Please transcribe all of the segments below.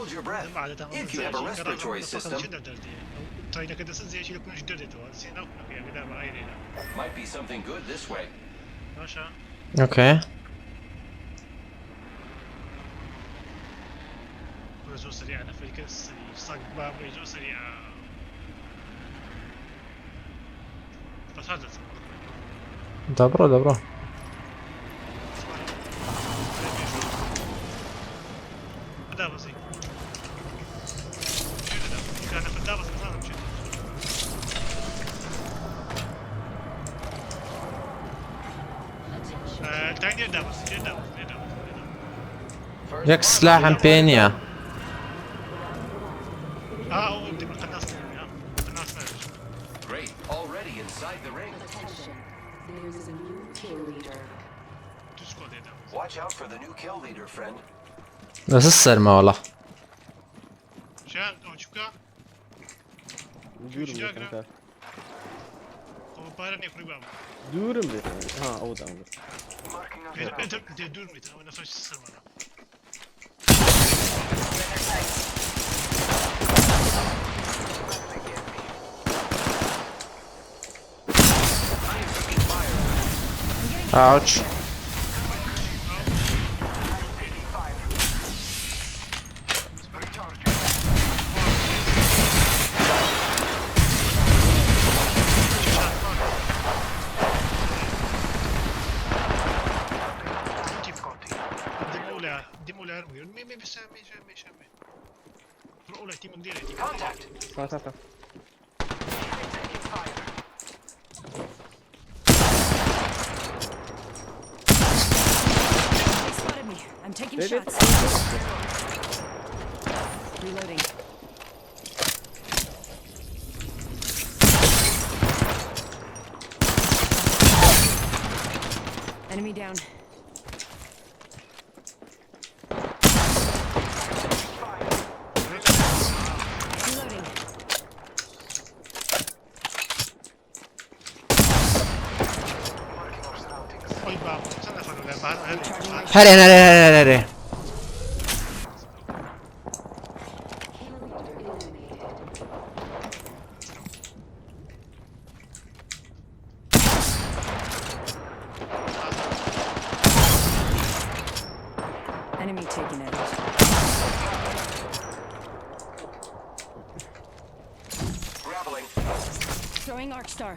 hold your breath. If you have a respiratory system, might be something good this way. اوكي. Dobro, dobro. Jak سلاح بينيا. Great, already inside the ring. Attention, there is a new kill leader. Watch out for the new kill leader, friend. بس السلمة والله. Durum bir. Ha o da olur. Ouch. Contact. Sağ sağ. They spotted me. I'm taking Evet. shots. Reloading. Enemy down. Reloading. Recharging my هلا هلا هلا هلا. enemy taking it. Grappling. Throwing arc star.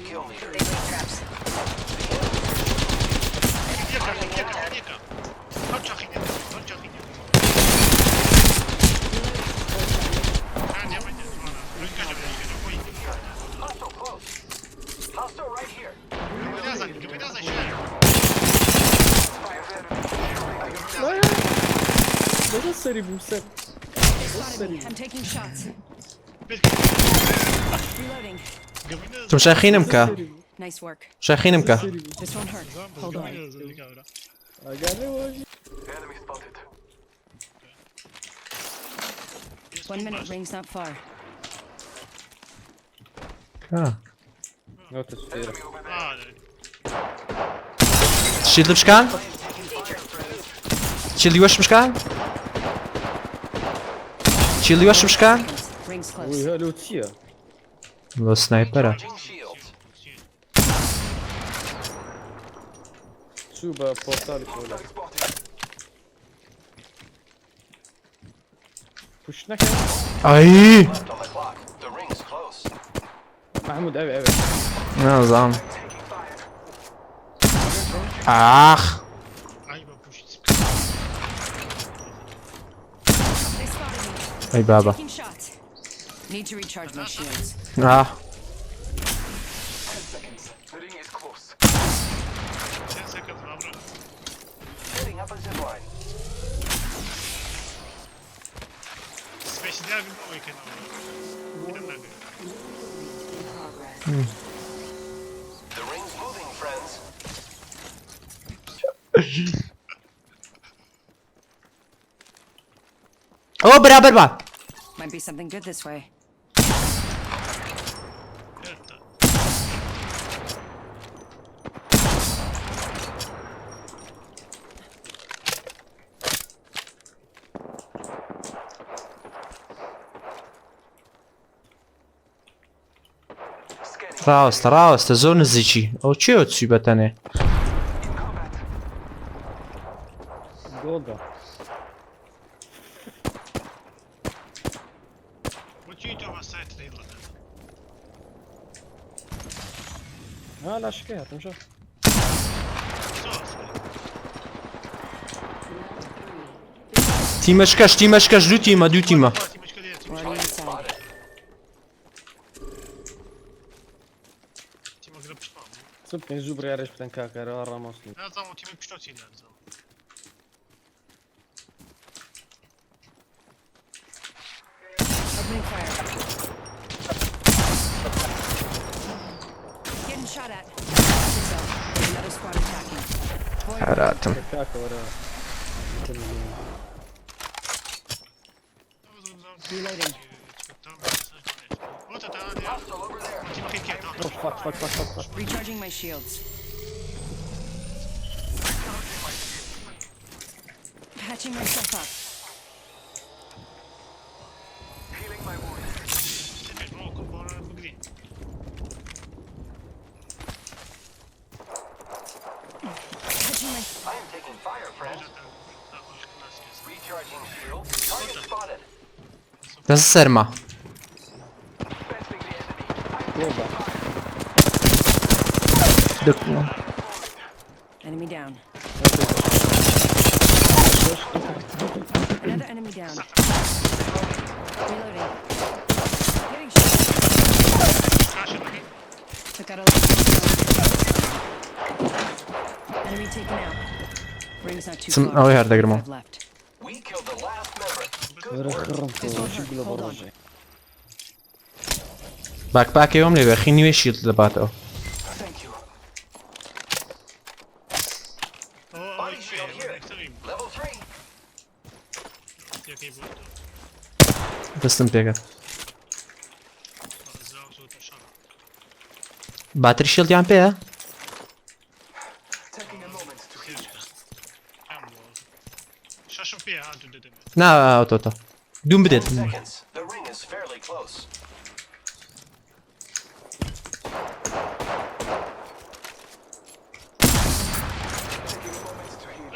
Kill leader. Hostile close. Hostile right here. Nasıl seri bu sen? Spotted me. I'm taking shots. Reloading. انتم شايخين مكا. Nice work. شايخين مكا. This won't hurt. Hold on. Agave hoje. Enemy spotted. 1 minute. Ring's not far. No to sfera. تشيل بشكان؟ تشيل وش بشكان؟ تشيل وش بشكان؟ Ring's Oj, close. höll ut sia. لو سنايبرة. Charging shields. Şu bara portal şöyle. Pushna kan. اي Left on the clock. The ring's close. Mahmud evet. نظام. اخ. They spotted me. اي بابا. Taking shots. Need to recharge my shields. اه. 10 seconds. The ring is close. Setting up a zip line. The ring's moving, friends. اوه برابر با. Might be something good this way. ڕاستە زۆر نزیکی ئەو چێوە چی بەتەنێ Golda. What you do on site reload? ها لا شكاية تمشى. تیمەشکەش دوو تیمە Already inside. صدق نجوب ريارش بتن كاكا راموسلي. Opening fire. Getting shot at. Watch yourself. There's another squad attacking. Boy, هەراتم كاكا ورا. reloading. Oh fuck. Recharging my shields. Patching myself up. Healing my wound. Patching my. I am taking fire, friend. Recharging shield. Target spotted. دەست سەرما Dispensing the enemy. Golda. Enemy down. Another enemy down. Reloading. Getting shot. Took out a enemy taken out. Ring's not too Some- far. oh, yeah, dagger Five left. We killed the last member. رخرمتو شو بلا برجع. باکپاکێوەم لێ بەخی نیوێ شیلد دەباتەوە Thank you. Body shield here. Level 3. دەستم پێکە باتری شیلدیان پێیە Taking a moment to heal. نا ئەوتۆتە دوم بدێت 10 seconds. The ring is fairly close. Taking a moment to heal.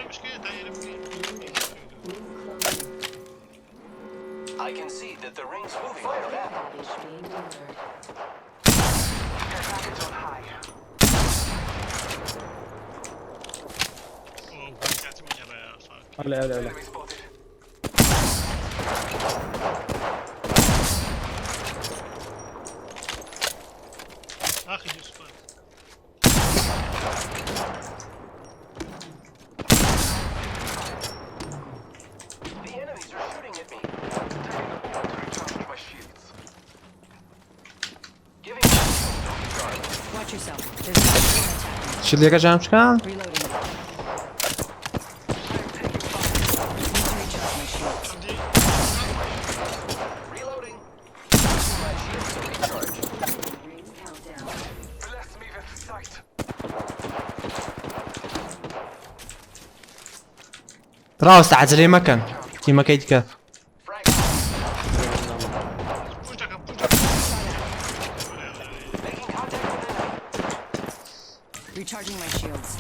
I can see that the ring's moving. Fire back. Care package on high. هلا Enemy spotted. The enemies are shooting at me. Taking a moment to recharge my shields. Giving my shield no recharge. Watch yourself. There's another squad attacking. شیلدێکە جام بکەم Reloading. Need to recharge my shields. Reloading. My shields to recharge. Bless me with sight. ڕاستە عەجەلەی مەکەن تیمەکەی دیکە Frag. Making contact with enemy. Recharging my shields.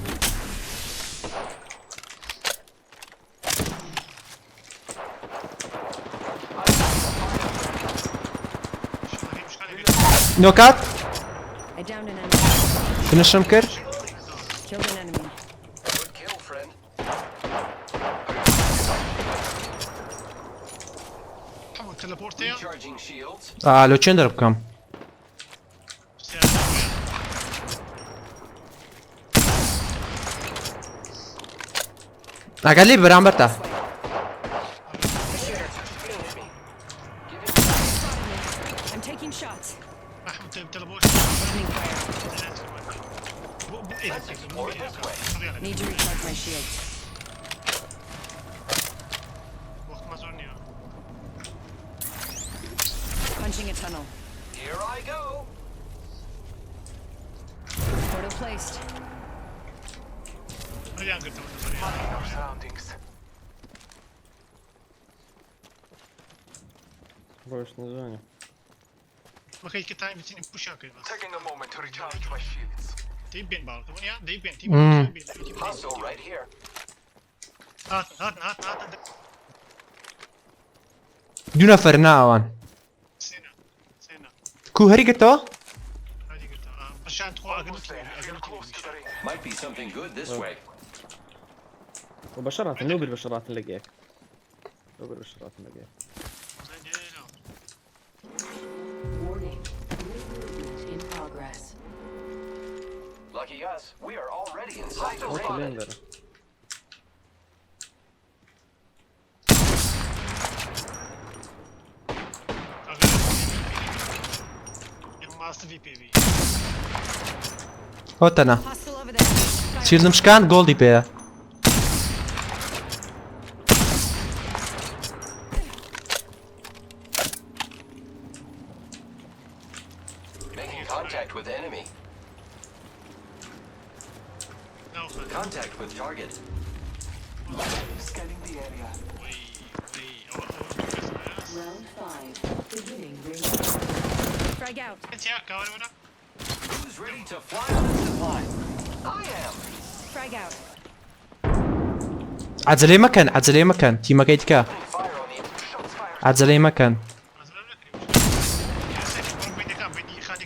نۆکات I downed an enemy. فنشم کرد Killed an enemy. Good kill, friend. Recharging shields. لۆ چێن دەربکەم ئەگەر لێ بەرامبەرتە I'm taking shots. Need to recharge my shields. Punching a tunnel. Here I go. Portal placed. Our surroundings. Больше на зоне. ما كاين كتاين بتيني بوشا كده بس Taking a moment to recharge my shields. تيب بين بالك كمان يا تيب بين Hostile right here. هات دو نفر ناوان سينا كو هري قلتو هذه قلتها بس عشان تقول Almost there. Getting close to the ring. Might be something good this way. وبشرات نوبي البشرات نلاقيك نوبي البشرات نلاقيك Warning. Movement in progress. Lucky us, we are already inside the وصل ring. لين ذا ماستر في بي في هوتنا Hostile over there. شيلد مشكان جولدي بيه Making contact with enemy. لا خذ Contact with target. Scanning the area. وي Round 5. Beginning ring. Frag out. انت يا كاوي ولا Who's ready to fly on the supply? I am. Frag out. عزلي مكان تيما كيتكا Fire on the shots fired. عزلي مكان بيني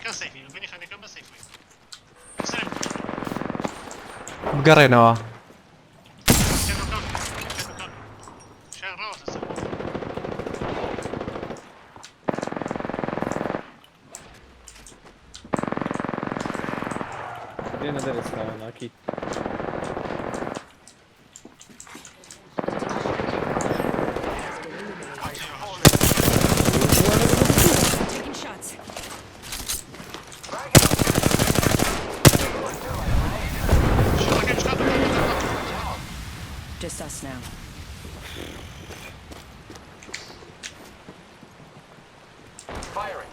كان سيفي بيني كان بس سيفي سلام بقرينوا شان راس لين درس انا اكيد Taking shots. Just us now. Firing.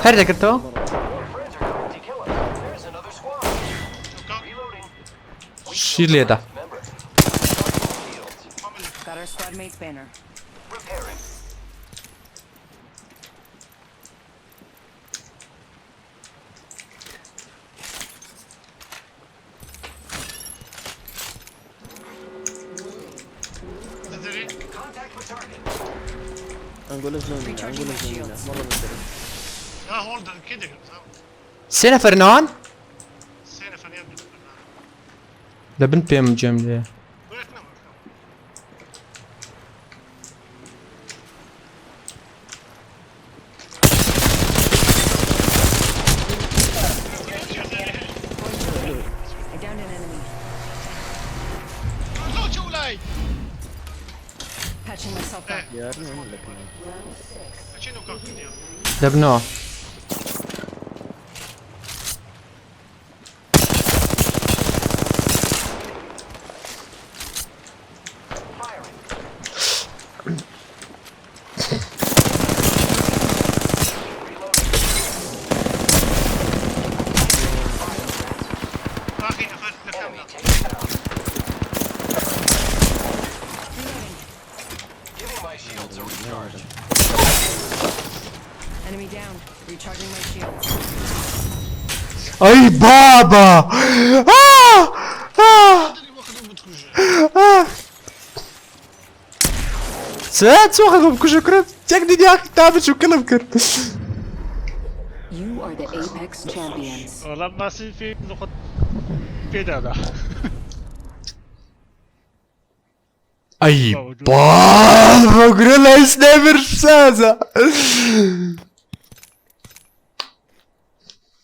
هري قلتو Your friends are coming to kill us. There's another squad. Reloading. شيل يده Member. Shields. Got our squad mate's banner. Repairing. تدري Contact with target. نقول الزومينا نقول الزومينا مرة ندرس لا هولدر كده سينا فرنان سينا فنيان لبنت بيم جملة وياك نمر I downed an enemy. لا شولاي Patching myself up. يا ريت لك شنو كان كده لبنو Firing. باقي اخذت Enemy لك taken down. Giving my shields a recharge. Enemy down. Recharging my shields. اي بابا ساعات سوخكم كشكرا تاك دي اخي تابت شو كلام كر You are the Apex champions. والله ما في نقط كده ده اي بابا قرلا سنايبر سازا